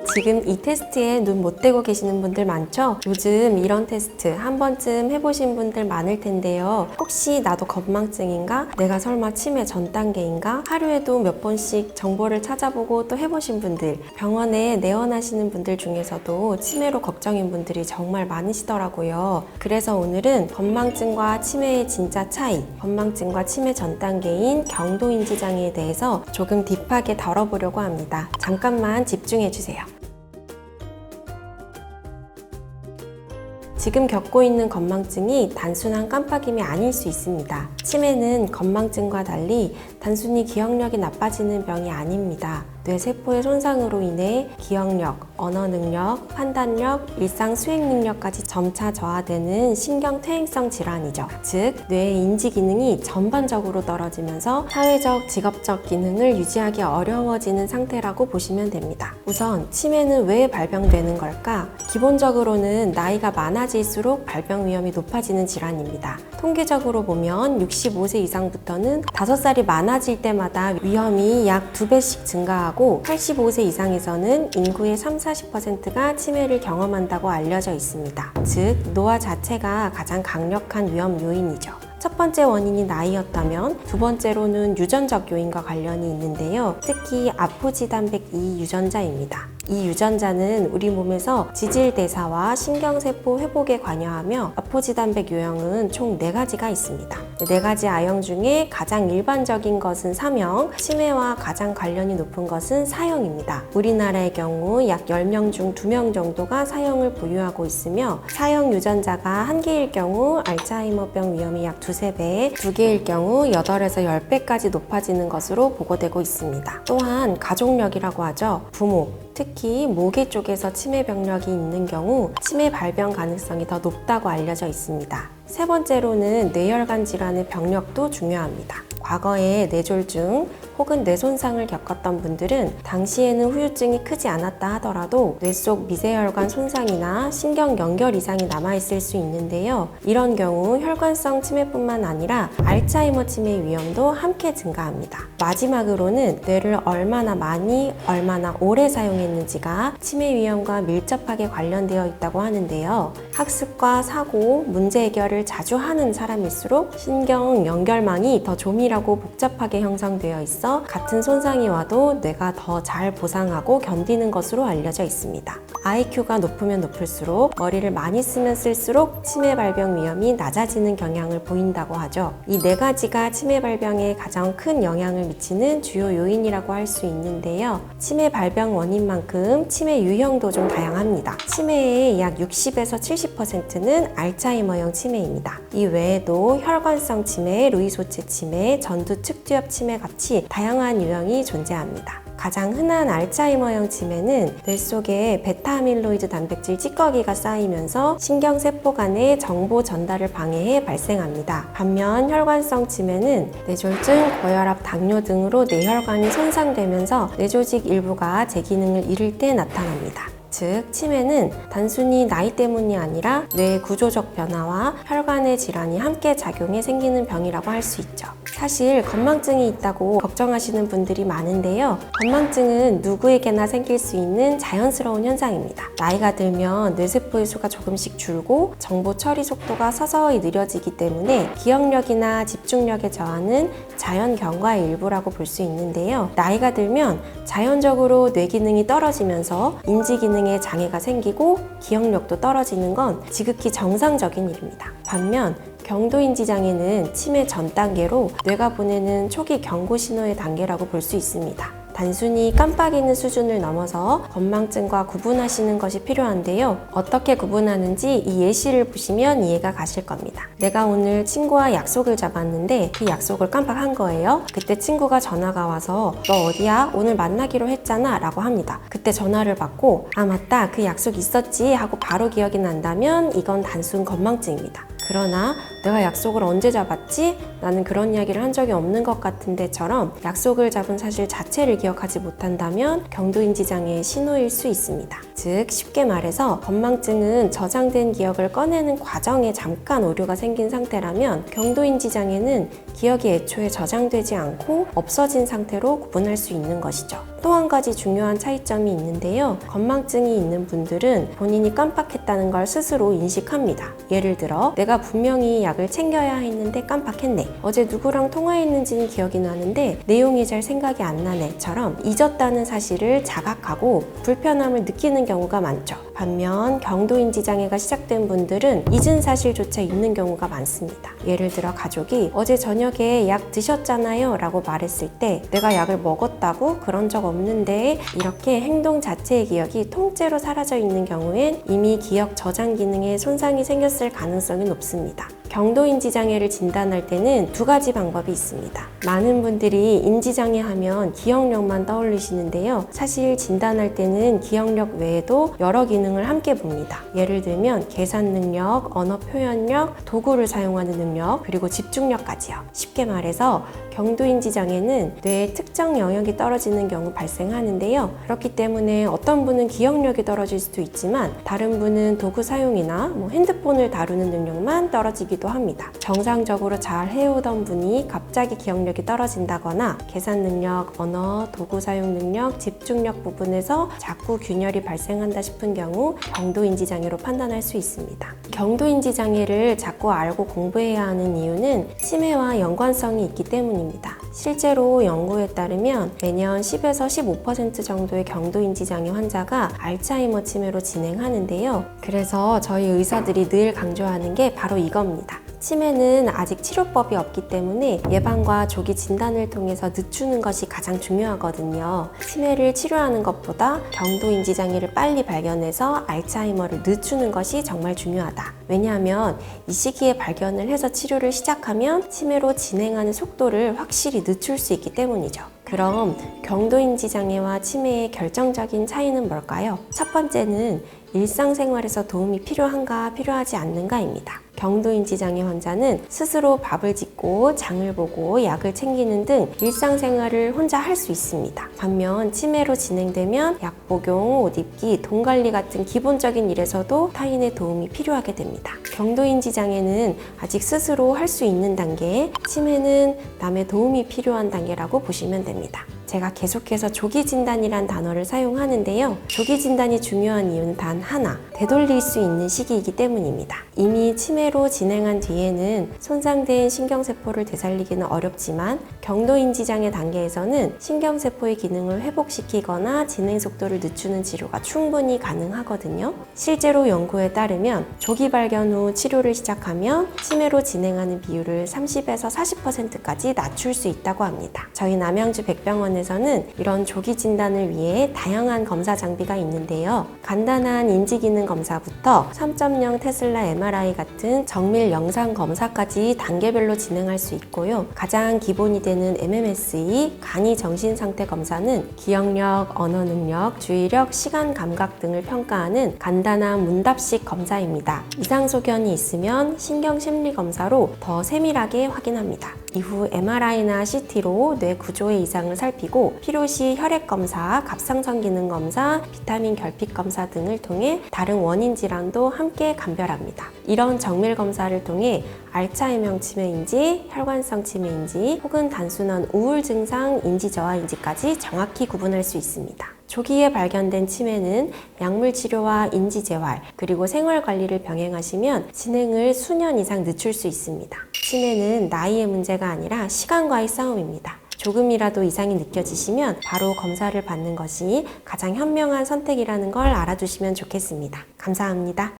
지금 이 테스트에 눈 못 떼고 계시는 분들 많죠? 요즘 이런 테스트 한 번쯤 해보신 분들 많을 텐데요. 혹시 나도 건망증인가? 내가 설마 치매 전 단계인가? 하루에도 몇 번씩 정보를 찾아보고 또 해보신 분들, 병원에 내원하시는 분들 중에서도 치매로 걱정인 분들이 정말 많으시더라고요. 그래서 오늘은 건망증과 치매의 진짜 차이, 건망증과 치매 전 단계인 경도인지 장애에 대해서 조금 딥하게 다뤄보려고 합니다. 잠깐만 집중해주세요. 지금 겪고 있는 건망증이 단순한 깜빡임이 아닐 수 있습니다. 치매는 건망증과 달리 단순히 기억력이 나빠지는 병이 아닙니다. 뇌세포의 손상으로 인해 기억력, 언어 능력, 판단력, 일상 수행 능력까지 점차 저하되는 신경퇴행성 질환이죠. 즉, 뇌의 인지 기능이 전반적으로 떨어지면서 사회적, 직업적 기능을 유지하기 어려워지는 상태라고 보시면 됩니다. 우선 치매는 왜 발병되는 걸까? 기본적으로는 나이가 많아질수록 발병 위험이 높아지는 질환입니다. 통계적으로 보면 65세 이상부터는 5살이 많아질 때마다 위험이 약 2배씩 증가하고 85세 이상에서는 인구의 30-40%가 치매를 경험한다고 알려져 있습니다. 즉, 노화 자체가 가장 강력한 위험 요인이죠. 첫 번째 원인이 나이였다면 두 번째로는 유전적 요인과 관련이 있는데요. 특히 아포지단백 2 유전자입니다. 이 유전자는 우리 몸에서 지질대사와 신경세포 회복에 관여하며 아포지단백 유형은 총 4가지가 있습니다. 4가지 아형 중에 가장 일반적인 것은 3형, 치매와 가장 관련이 높은 것은 4형입니다. 우리나라의 경우 약 10명 중 2명 정도가 4형을 보유하고 있으며 4형 유전자가 1개일 경우 알츠하이머병 위험이 약 2~3배, 2개일 경우 8에서 10배까지 높아지는 것으로 보고되고 있습니다. 또한 가족력이라고 하죠. 부모, 특히 모계 쪽에서 치매 병력이 있는 경우 치매 발병 가능성이 더 높다고 알려져 있습니다. 세 번째로는 뇌혈관 질환의 병력도 중요합니다. 과거에 뇌졸중 혹은 뇌손상을 겪었던 분들은 당시에는 후유증이 크지 않았다 하더라도 뇌 속 미세혈관 손상이나 신경 연결 이상이 남아있을 수 있는데요. 이런 경우 혈관성 치매뿐만 아니라 알츠하이머 치매 위험도 함께 증가합니다. 마지막으로는 뇌를 얼마나 많이, 얼마나 오래 사용했는지가 치매 위험과 밀접하게 관련되어 있다고 하는데요. 학습과 사고, 문제 해결을 자주 하는 사람일수록 신경 연결망이 더 조밀하고 복잡하게 형성되어 있어 같은 손상이 와도 뇌가 더 잘 보상하고 견디는 것으로 알려져 있습니다. IQ가 높으면 높을수록 머리를 많이 쓰면 쓸수록 치매 발병 위험이 낮아지는 경향을 보인다고 하죠. 이 4가지가 치매 발병에 가장 큰 영향을 미치는 주요 요인이라고 할 수 있는데요. 치매 발병 원인만큼 치매 유형도 좀 다양합니다. 치매의 약 60에서 70%는 알츠하이머형 치매입니다. 이 외에도 혈관성 치매, 루이소체 치매, 전두 측두엽 치매 같이 다양한 유형이 존재합니다. 가장 흔한 알츠하이머형 치매는 뇌 속에 베타아밀로이드 단백질 찌꺼기가 쌓이면서 신경세포 간의 정보 전달을 방해해 발생합니다. 반면 혈관성 치매는 뇌졸중, 고혈압, 당뇨 등으로 뇌혈관이 손상되면서 뇌조직 일부가 제 기능을 잃을 때 나타납니다. 즉, 치매는 단순히 나이 때문이 아니라 뇌의 구조적 변화와 혈관의 질환이 함께 작용해 생기는 병이라고 할 수 있죠. 사실 건망증이 있다고 걱정하시는 분들이 많은데요. 건망증은 누구에게나 생길 수 있는 자연스러운 현상입니다. 나이가 들면 뇌세포의 수가 조금씩 줄고 정보 처리 속도가 서서히 느려지기 때문에 기억력이나 집중력에 저하는 자연 경과의 일부라고 볼 수 있는데요. 나이가 들면 자연적으로 뇌 기능이 떨어지면서 인지 기능에 장애가 생기고 기억력도 떨어지는 건 지극히 정상적인 일입니다. 반면 경도인지 장애는 치매 전 단계로 뇌가 보내는 초기 경고 신호의 단계라고 볼 수 있습니다. 단순히 깜빡이는 수준을 넘어서 건망증과 구분하시는 것이 필요한데요. 어떻게 구분하는지 이 예시를 보시면 이해가 가실 겁니다. 내가 오늘 친구와 약속을 잡았는데 그 약속을 깜빡한 거예요. 그때 친구가 전화가 와서 너 어디야? 오늘 만나기로 했잖아 라고 합니다. 그때 전화를 받고 아 맞다 그 약속 있었지 하고 바로 기억이 난다면 이건 단순 건망증입니다. 그러나 내가 약속을 언제 잡았지? 나는 그런 이야기를 한 적이 없는 것 같은데처럼 약속을 잡은 사실 자체를 기억하지 못한다면 경도인지 장애의 신호일 수 있습니다. 즉 쉽게 말해서 건망증은 저장된 기억을 꺼내는 과정에 잠깐 오류가 생긴 상태라면 경도인지 장애는 기억이 애초에 저장되지 않고 없어진 상태로 구분할 수 있는 것이죠. 또 한 가지 중요한 차이점이 있는데요. 건망증이 있는 분들은 본인이 깜빡했다는 걸 스스로 인식합니다. 예를 들어 내가 분명히 약을 챙겨야 했는데 깜빡했네. 어제 누구랑 통화했는지는 기억이 나는데 내용이 잘 생각이 안 나네처럼 잊었다는 사실을 자각하고 불편함을 느끼는 경우가 많죠. 반면 경도인지 장애가 시작된 분들은 잊은 사실조차 있는 경우가 많습니다. 예를 들어 가족이 어제 저녁에 약 드셨잖아요 라고 말했을 때 내가 약을 먹었다고? 그런 적 없는데 이렇게 행동 자체의 기억이 통째로 사라져 있는 경우엔 이미 기억 저장 기능에 손상이 생겼을 가능성이 높습니다. 경도인지 장애를 진단할 때는 두 가지 방법이 있습니다. 많은 분들이 인지장애 하면 기억력만 떠올리시는데요. 사실 진단할 때는 기억력 외에도 여러 기능을 함께 봅니다. 예를 들면 계산 능력, 언어 표현력, 도구를 사용하는 능력, 그리고 집중력까지요. 쉽게 말해서 경도인지 장애는 뇌의 특정 영역이 떨어지는 경우 발생하는데요. 그렇기 때문에 어떤 분은 기억력이 떨어질 수도 있지만 다른 분은 도구 사용이나 핸드폰을 다루는 능력만 떨어지기도 합니다. 정상적으로 잘 해오던 분이 갑자기 기억력이 떨어진다거나 계산 능력, 언어, 도구 사용 능력, 집중력 부분에서 자꾸 균열이 발생한다 싶은 경우 경도인지 장애로 판단할 수 있습니다. 경도인지 장애를 자꾸 알고 공부해야 하는 이유는 치매와 연관성이 있기 때문입니다. 실제로 연구에 따르면 매년 10에서 15% 정도의 경도인지 장애 환자가 알츠하이머 치매로 진행하는데요. 그래서 저희 의사들이 늘 강조하는 게 바로 이겁니다. 치매는 아직 치료법이 없기 때문에 예방과 조기 진단을 통해서 늦추는 것이 가장 중요하거든요. 치매를 치료하는 것보다 경도인지 장애를 빨리 발견해서 알츠하이머를 늦추는 것이 정말 중요하다. 왜냐하면 이 시기에 발견을 해서 치료를 시작하면 치매로 진행하는 속도를 확실히 늦출 수 있기 때문이죠. 그럼 경도인지 장애와 치매의 결정적인 차이는 뭘까요? 첫 번째는 일상생활에서 도움이 필요한가 필요하지 않는가입니다. 경도인지 장애 환자는 스스로 밥을 짓고 장을 보고 약을 챙기는 등 일상생활을 혼자 할 수 있습니다. 반면 치매로 진행되면 약 복용, 옷 입기, 돈 관리 같은 기본적인 일에서도 타인의 도움이 필요하게 됩니다. 경도인지 장애는 아직 스스로 할 수 있는 단계, 치매는 남의 도움이 필요한 단계라고 보시면 됩니다. 제가 계속해서 조기 진단이란 단어를 사용하는데요. 조기 진단이 중요한 이유는 단 하나, 되돌릴 수 있는 시기이기 때문입니다. 이미 치매로 진행한 뒤에는 손상된 신경세포를 되살리기는 어렵지만 경도인지 장애 단계에서는 신경세포의 기능을 회복시키거나 진행 속도를 늦추는 치료가 충분히 가능하거든요. 실제로 연구에 따르면 조기 발견 후 치료를 시작하면 치매로 진행하는 비율을 30에서 40%까지 낮출 수 있다고 합니다. 저희 남양주 백병원에서는 이런 조기 진단을 위해 다양한 검사 장비가 있는데요. 간단한 인지기능 검사부터 3.0 테슬라 MRI 같은 정밀 영상 검사까지 단계별로 진행할 수 있고요. 가장 기본이 되는 MMSE, 간이 정신상태 검사는 기억력, 언어 능력, 주의력, 시간 감각 등을 평가하는 간단한 문답식 검사입니다. 이상 소견이 있으면 신경심리 검사로 더 세밀하게 확인합니다. 이후 MRI나 CT로 뇌 구조의 이상을 살피고 필요시 혈액 검사, 갑상선 기능 검사, 비타민 결핍 검사 등을 통해 다른 원인 질환도 함께 감별합니다. 이런 정밀 검사를 통해 알츠하이머 치매인지, 혈관성 치매인지, 혹은 단순한 우울 증상 인지 저하인지까지 정확히 구분할 수 있습니다. 조기에 발견된 치매는 약물 치료와 인지 재활, 그리고 생활 관리를 병행하시면 진행을 수년 이상 늦출 수 있습니다. 치매는 나이의 문제가 아니라 시간과의 싸움입니다. 조금이라도 이상이 느껴지시면 바로 검사를 받는 것이 가장 현명한 선택이라는 걸 알아두시면 좋겠습니다. 감사합니다.